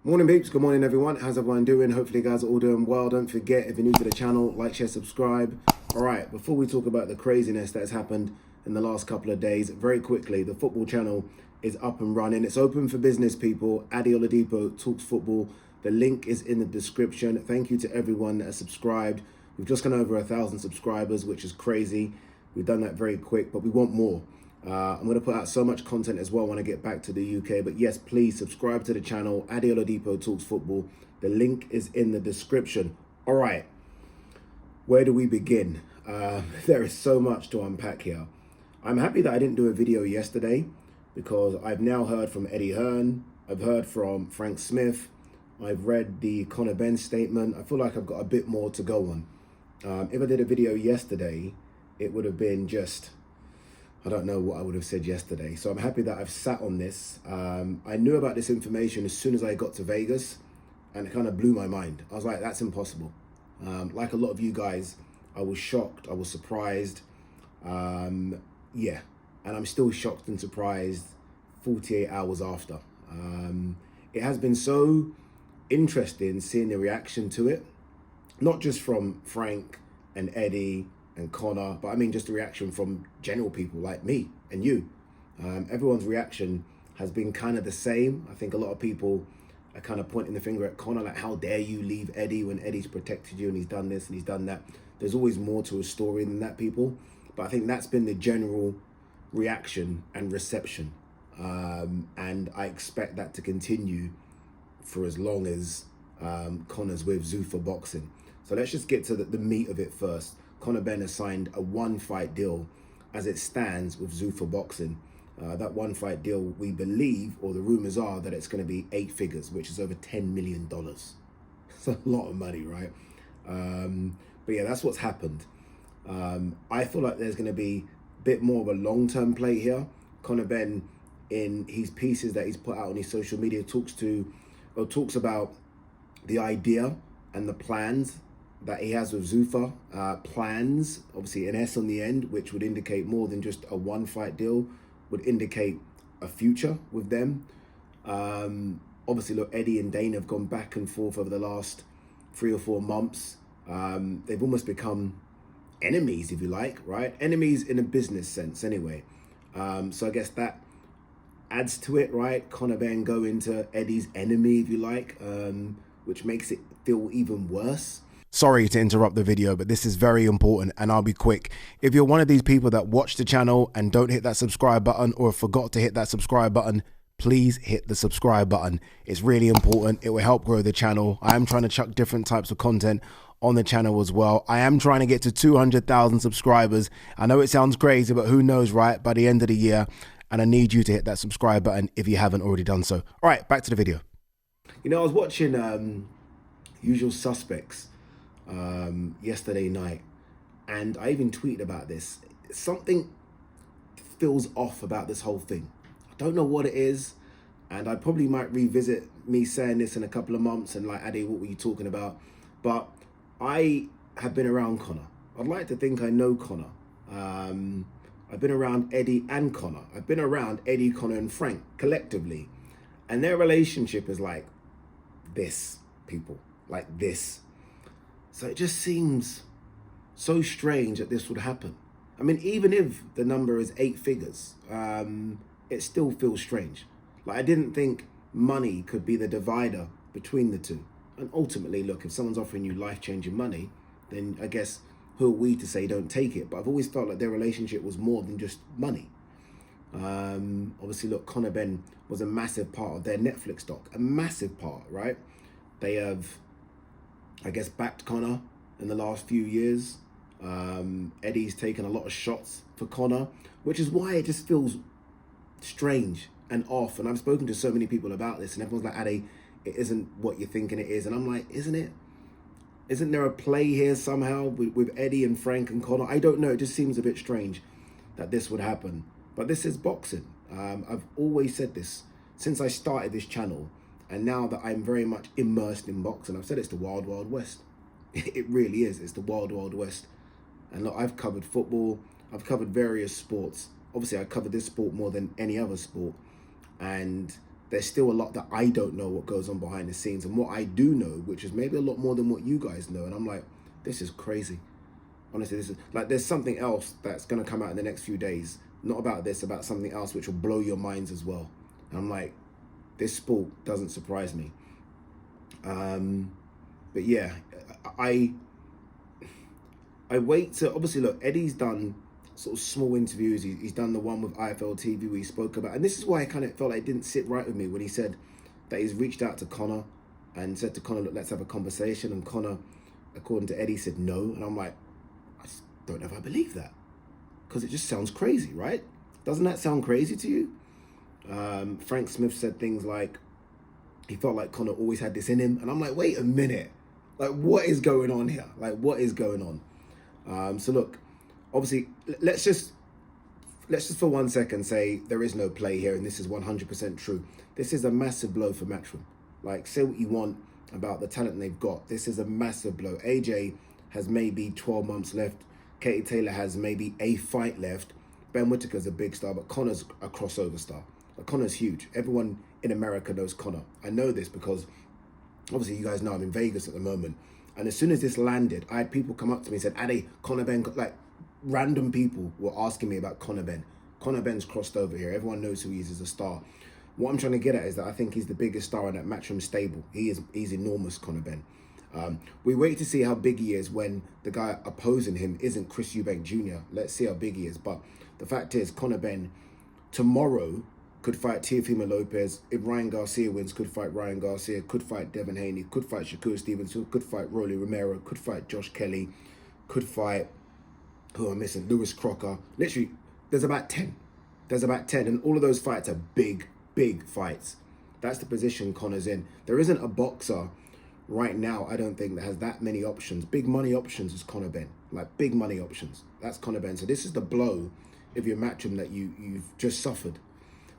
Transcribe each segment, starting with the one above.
Morning peeps, good morning everyone. How's everyone doing? Hopefully you guys are all doing well. Don't forget, if you're new to the channel, like, share, subscribe. Alright, before we talk about the craziness that has happened in the last couple of days, very quickly, the football channel is up and running. It's open for business people. Ade Gman talks football. The link is in the description. Thank you to everyone that has subscribed. We've just gone over 1,000 subscribers, which is crazy. We've done that very quick, but we want more. I'm going to put out so much content as well when I get back to the UK. But yes, please subscribe to the channel. Ade Gman talks football. The link is in the description. All right, where do we begin? There is so much to unpack here. I'm happy that I didn't do a video yesterday because I've now heard from Eddie Hearn. I've heard from Frank Smith. I've read the Conor Benn statement. I feel like I've got a bit more to go on. If I did a video yesterday, it would have been just... I don't know what I would have said yesterday. So I'm happy that I've sat on this. I knew about this information as soon as I got to Vegas, and it kind of blew my mind. I was like, that's impossible. Like a lot of you guys, I was shocked. I was surprised. Yeah, and I'm still shocked and surprised 48 hours after. It has been so interesting seeing the reaction to it, not just from Frank and Eddie and Conor, but I mean just the reaction from general people like me and you. Everyone's reaction has been kind of the same. I think a lot of people are kind of pointing the finger at Conor, like, how dare you leave Eddie when Eddie's protected you and he's done this and he's done that. There's always more to a story than that, people. But I think that's been the general reaction and reception. And I expect that to continue for as long as Conor's with Zuffa Boxing. So let's just get to the meat of it first. Conor Benn has signed a one-fight deal as it stands with Zuffa Boxing. That one-fight deal, we believe, or the rumors are, that it's going to be 8 figures, which is over $10 million. It's a lot of money, right? But yeah, that's what's happened. I feel like there's going to be a bit more of a long-term play here. Conor Benn, in his pieces that he's put out on his social media, talks about the idea and the plans that he has with Zuffa. Plans, obviously an S on the end, which would indicate more than just a one-fight deal, would indicate a future with them. Obviously, look, Eddie and Dana have gone back and forth over the last 3 or 4 months. They've almost become enemies, if you like, right? Enemies in a business sense, anyway. So I guess that adds to it, right? Conor Benn going to Eddie's enemy, if you like, which makes it feel even worse. Sorry to interrupt the video, but this is very important and I'll be quick. If you're one of these people that watch the channel and don't hit that subscribe button or forgot to hit that subscribe button, please hit the subscribe button. It's really important. It will help grow the channel. I am trying to chuck different types of content on the channel as well. I am trying to get to 200,000 subscribers. I know it sounds crazy, but who knows, right? By the end of the year. And I need you to hit that subscribe button if you haven't already done so. All right, back to the video. You know, I was watching Usual Suspects yesterday night, and I even tweeted about this. Something feels off about this whole thing. I don't know what it is, and I probably might revisit me saying this in a couple of months and like, Ade, what were you talking about? But I have been around Conor. I'd like to think I know Conor. I've been around Eddie and Conor. I've been around Eddie, Conor and Frank collectively, and their relationship is like this, people, like this. So it just seems so strange that this would happen. I mean, even if the number is 8 figures, it still feels strange. Like, I didn't think money could be the divider between the two. And ultimately, look, if someone's offering you life-changing money, then I guess who are we to say don't take it? But I've always felt like their relationship was more than just money. Obviously, look, Conor Benn was a massive part of their Netflix stock, a massive part, right? They have, I guess, backed Conor in the last few years. Eddie's taken a lot of shots for Conor, which is why it just feels strange and off. And I've spoken to so many people about this, and everyone's like, Ade, it isn't what you're thinking it is. And I'm like, isn't it? Isn't there a play here somehow with Eddie and Frank and Conor? I don't know. It just seems a bit strange that this would happen. But this is boxing. I've always said this since I started this channel. And now that I'm very much immersed in boxing, I've said it's the wild, wild west. It really is. It's the wild, wild west. And look, I've covered football. I've covered various sports. Obviously, I covered this sport more than any other sport. And there's still a lot that I don't know what goes on behind the scenes, and what I do know, which is maybe a lot more than what you guys know. And I'm like, this is crazy. Honestly, this is like, there's something else that's going to come out in the next few days. Not about this, about something else which will blow your minds as well. And I'm like, this sport doesn't surprise me. But yeah, I wait to, obviously, look, Eddie's done sort of small interviews. He's done the one with IFL TV where he spoke about, and this is why I kind of felt like it didn't sit right with me when he said that he's reached out to Conor and said to Conor, look, let's have a conversation. And Conor, according to Eddie, said no. And I'm like, I just don't know if I believe that, because it just sounds crazy, right? Doesn't that sound crazy to you? Frank Smith said things like he felt like Conor always had this in him. And I'm like, wait a minute. Like, what is going on here? Like, what is going on? So look, obviously, let's just for 1 second say there is no play here, and this is 100% true. This is a massive blow for Matchroom. Like, say what you want about the talent they've got. This is a massive blow. AJ has maybe 12 months left. Katie Taylor has maybe a fight left. Ben Whittaker's a big star, but Conor's a crossover star. Like, Conor's huge. Everyone in America knows Conor. I know this because obviously you guys know I'm in Vegas at the moment. And as soon as this landed, I had people come up to me and said, Ade, Conor Benn, like random people were asking me about Conor Benn. Conor Benn's crossed over here. Everyone knows who he is as a star. What I'm trying to get at is that I think he's the biggest star in that Matchroom stable. He's enormous, Conor Benn. We wait to see how big he is when the guy opposing him isn't Chris Eubank Jr. Let's see how big he is. But the fact is, Conor Benn tomorrow could fight Teofimo Lopez. If Ryan Garcia wins, could fight Ryan Garcia, could fight Devin Haney, could fight Shakur Stevenson, could fight Rolly Romero, could fight Josh Kelly, could fight, who am I missing? Lewis Crocker. Literally, there's about 10. There's about 10. And all of those fights are big, big fights. That's the position Conor's in. There isn't a boxer right now, I don't think, that has that many options. Big money options is Conor Benn. Like, big money options. That's Conor Benn. So this is the blow, if you match him, that you've just suffered.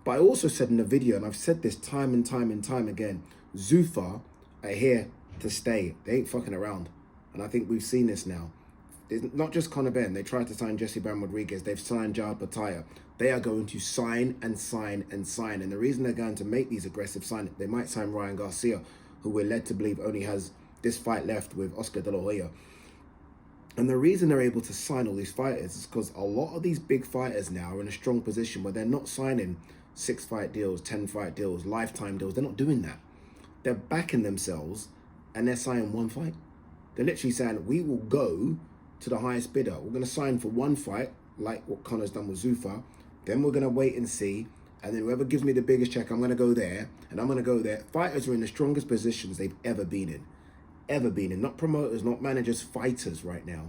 But I also said in the video, and I've said this time and time and time again, Zuffa are here to stay. They ain't fucking around. And I think we've seen this now. It's not just Conor Benn. They tried to sign Jesse Brown Rodriguez. They've signed Jared Pataya. They are going to sign and sign and sign. And the reason they're going to make these aggressive signings, they might sign Ryan Garcia, who we're led to believe only has this fight left with Oscar De La Hoya. And the reason they're able to sign all these fighters is because a lot of these big fighters now are in a strong position where they're not signing 6-fight deals, 10-fight deals, lifetime deals. They're not doing that. They're backing themselves and they're signing one fight. They're literally saying, we will go to the highest bidder. We're going to sign for one fight, like what Conor's done with Zuffa. Then we're going to wait and see. And then whoever gives me the biggest check, I'm going to go there. And I'm going to go there. Fighters are in the strongest positions they've ever been in. Ever been in. Not promoters, not managers, fighters right now.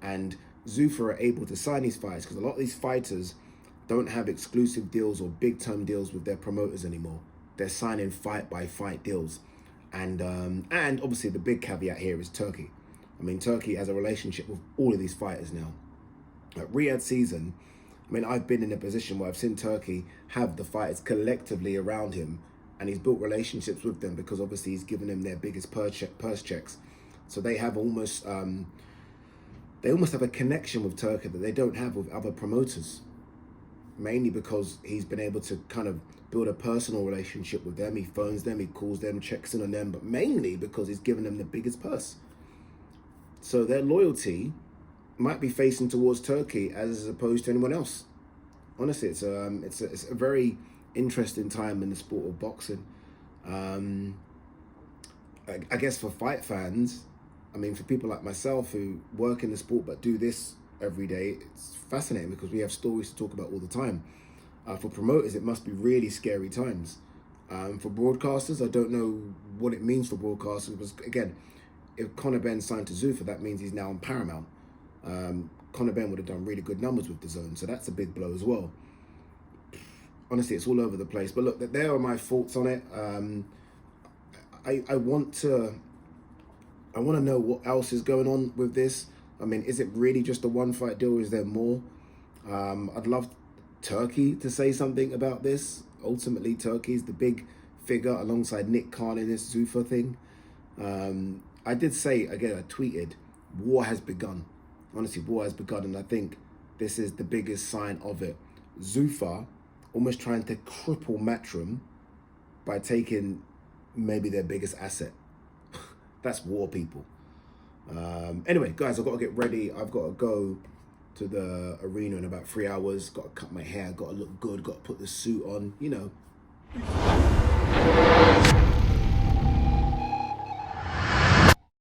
And Zuffa are able to sign these fights because a lot of these fighters don't have exclusive deals or big-term deals with their promoters anymore. They're signing fight-by-fight deals. And obviously the big caveat here is Turkey. I mean, Turkey has a relationship with all of these fighters now. At Riyadh season, I mean, I've been in a position where I've seen Turkey have the fighters collectively around him, and he's built relationships with them because obviously he's given them their biggest purse checks. So they have almost have a connection with Turkey that they don't have with other promoters. Mainly because he's been able to kind of build a personal relationship with them. He phones them, he calls them, checks in on them, but mainly because he's given them the biggest purse. So their loyalty might be facing towards Turkey as opposed to anyone else. Honestly, it's a very interesting time in the sport of boxing. I guess for fight fans, I mean, for people like myself who work in the sport but do this every day, it's fascinating because we have stories to talk about all the time. For promoters, it must be really scary times. For broadcasters, I don't know what it means for broadcasters because, again, if Conor Benn signed to Zuffa, that means he's now on Paramount. Conor Benn would have done really good numbers with DAZN, so that's a big blow as well. Honestly, it's all over the place. But look, there are my thoughts on it. I want to know what else is going on with this. I mean, is it really just a one-fight deal? Is there more? I'd love Turkey to say something about this. Ultimately, Turkey is the big figure alongside Nick Khan in this Zuffa thing. I did say, again, I tweeted, war has begun. Honestly, war has begun, and I think this is the biggest sign of it. Zuffa almost trying to cripple Matchroom by taking maybe their biggest asset. That's war, people. Anyway, guys, I've got to get ready. I've got to go to the arena in about 3 hours. Got to cut my hair, got to look good, got to put the suit on, you know.